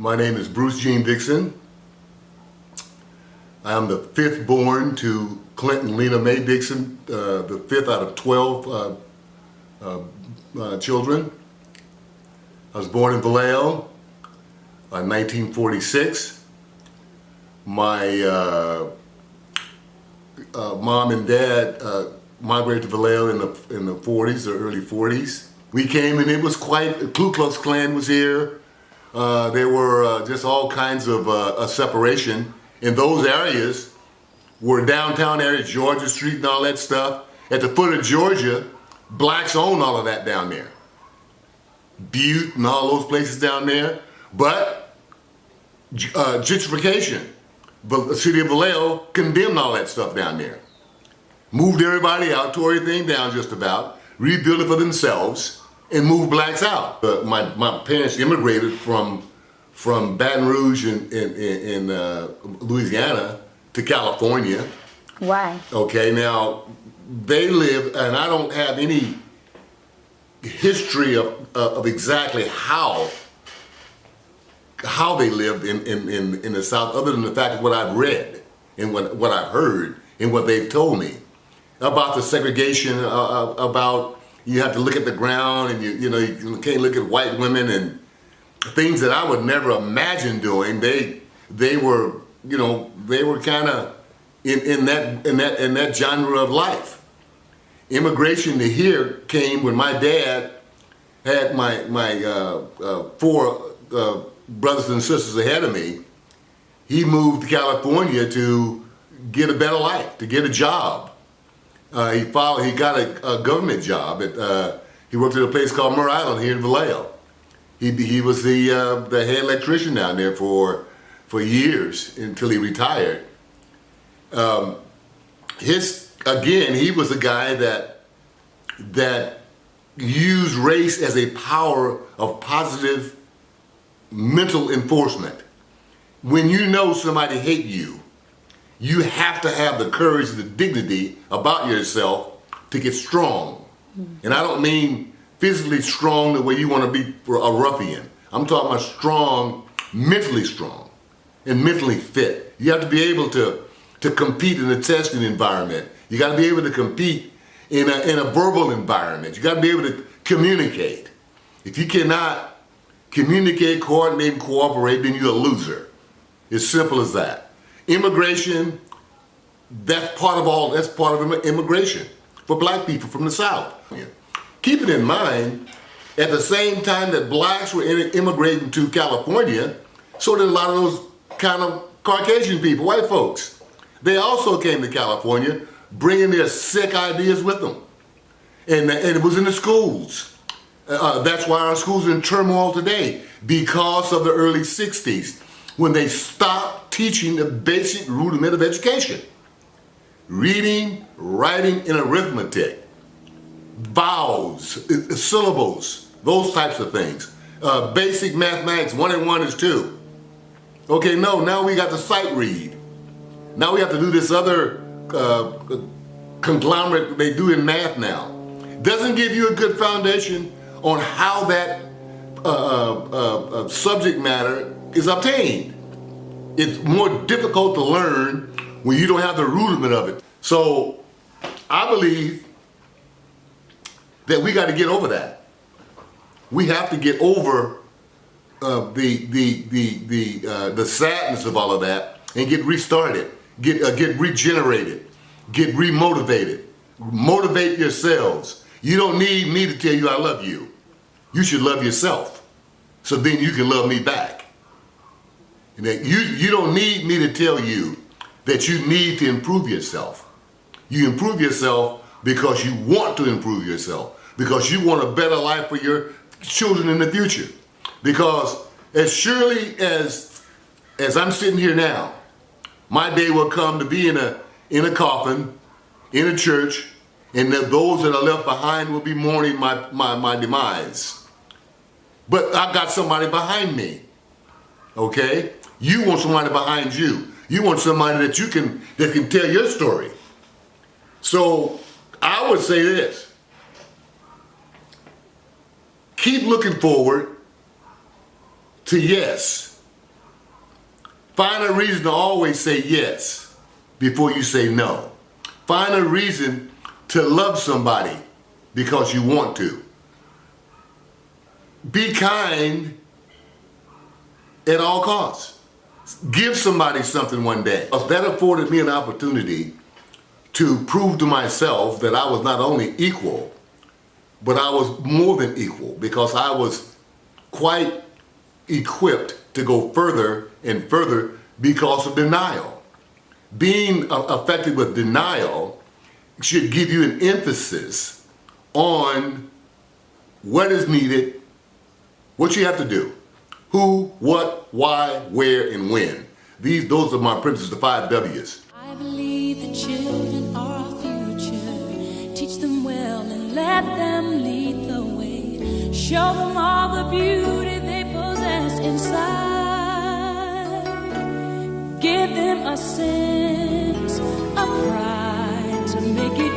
My name is Bruce Gene Dixon. I am the fifth born to Clint and Lena Mae Dixon, the fifth out of 12 children. I was born in Vallejo in 1946. My mom and dad migrated to Vallejo in the 40s or early 40s. We came and it was quite, Ku Klux Klan was here. There were just all kinds of separation. In those areas were downtown areas, Georgia Street and all that stuff. At the foot of Georgia, blacks own all of that down there. Butte and all those places down there. But gentrification, the city of Vallejo condemned all that stuff down there. Moved everybody out, tore everything down just about, rebuilt it for themselves, and moved blacks out. My parents immigrated from Baton Rouge in Louisiana to California. Why? Okay, now they live, and I don't have any history of exactly how they lived in the South, other than the fact of what I've read and what I've heard and what they've told me about the segregation, about you have to look at the ground and you can't look at white women and things that I would never imagine doing. They were kind of in that genre of life. Immigration to here came when my dad had my four brothers and sisters ahead of me. He moved to California to get a better life, to get a job. He got a government job. He worked at a place called Murr Island here in Vallejo. He was the head electrician down there for years until he retired. He was a guy that used race as a power of positive mental enforcement. When you know somebody hate you, you have to have the courage and the dignity about yourself to get strong. And I don't mean physically strong the way you want to be a ruffian. I'm talking about strong, and mentally fit. You have to be able to compete in a testing environment. You got to be able to compete in a verbal environment. You got to be able to communicate. If you cannot communicate, coordinate, and cooperate, then you're a loser. It's simple as that. Immigration, that's part of immigration for black people from the South. Keep it in mind, at the same time that blacks were immigrating to California, so did a lot of those kind of Caucasian people, white folks. They also came to California bringing their sick ideas with them. And it was in the schools. That's why our schools are in turmoil today, because of the early 60s, when they stopped teaching the basic rudiment of education. Reading, writing, and arithmetic. Vowels, syllables, those types of things. Basic mathematics, 1 and 1 is 2. Okay, no, now we got the sight read. Now we have to do this other conglomerate they do in math now. Doesn't give you a good foundation on how that subject matter is obtained. It's more difficult to learn when you don't have the rudiment of it. So I believe that we got to get over that. We have to get over the sadness of all of that and get restarted, get regenerated, get remotivated. Motivate yourselves. You don't need me to tell you I love you. You should love yourself, so then you can love me back. And that you don't need me to tell you that you need to improve yourself. You improve yourself because you want to improve yourself, because you want a better life for your children in the future. Because as surely as I'm sitting here now, my day will come to be in a coffin, in a church, and that those that are left behind will be mourning my demise. But I've got somebody behind me, okay? You want somebody behind you. You want somebody that can tell your story. So I would say this: keep looking forward to yes. Find a reason to always say yes before you say no. Find a reason to love somebody because you want to. Be kind at all costs. Give somebody something one day. That afforded me an opportunity to prove to myself that I was not only equal, but I was more than equal, because I was quite equipped to go further and further because of denial. Being affected with denial should give you an emphasis on what is needed, what you have to do, who, what, why, where, and when. Those are my principles, the 5 W's. I believe the children are our future. Teach them well and let them lead the way. Show them all the beauty they possess inside. Give them a sense of pride to make it